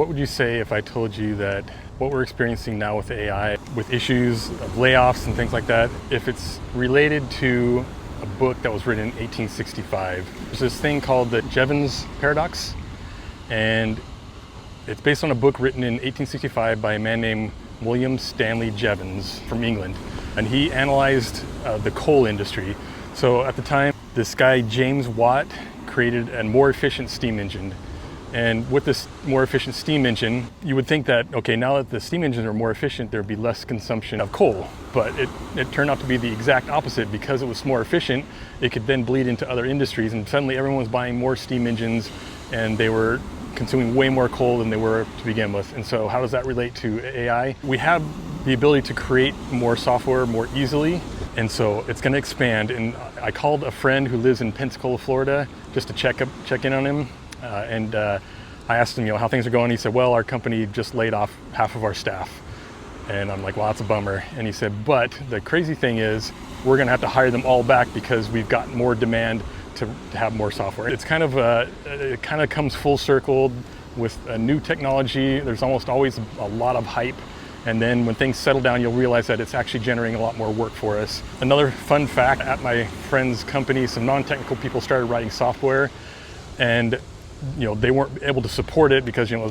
What would you say if I told you that what we're experiencing now with AI, with issues of layoffs and things like that, if it's related to a book that was written in 1865? There's this thing called the Jevons Paradox, and it's based on a book written in 1865 by a man named William Stanley Jevons from England, and he analyzed the coal industry. So at the time, this guy James Watt created a more efficient steam engine. And with this more efficient steam engine, you would think that, okay, now that the steam engines are more efficient, there'd be less consumption of coal. But it turned out to be the exact opposite. Because it was more efficient, it could then bleed into other industries, and suddenly everyone was buying more steam engines, and they were consuming way more coal than they were to begin with. And so how does that relate to AI? We have the ability to create more software more easily, and so it's going to expand. And I called a friend who lives in Pensacola, Florida, just to check in on him. I asked him, how things are going. He said, well, our company just laid off half of our staff. And I'm like, well, that's a bummer. And he said, but the crazy thing is we're going to have to hire them all back because we've got more demand to have more software. It's kind of it kind of comes full circle with a new technology. There's almost always a lot of hype. And then when things settle down, you'll realize that it's actually generating a lot more work for us. Another fun fact, at my friend's company, some non-technical people started writing software, and they weren't able to support it because it was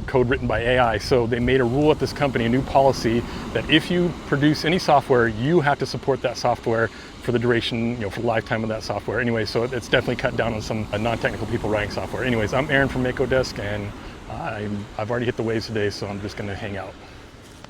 code written by AI. So they made a rule at this company, a new policy, that if you produce any software, you have to support that software for the duration, for the lifetime of that software. Anyway, so it's definitely cut down on some non-technical people writing software. Anyways, I'm Aaron from Mako-Desk, and I've already hit the waves today, so I'm just going to hang out.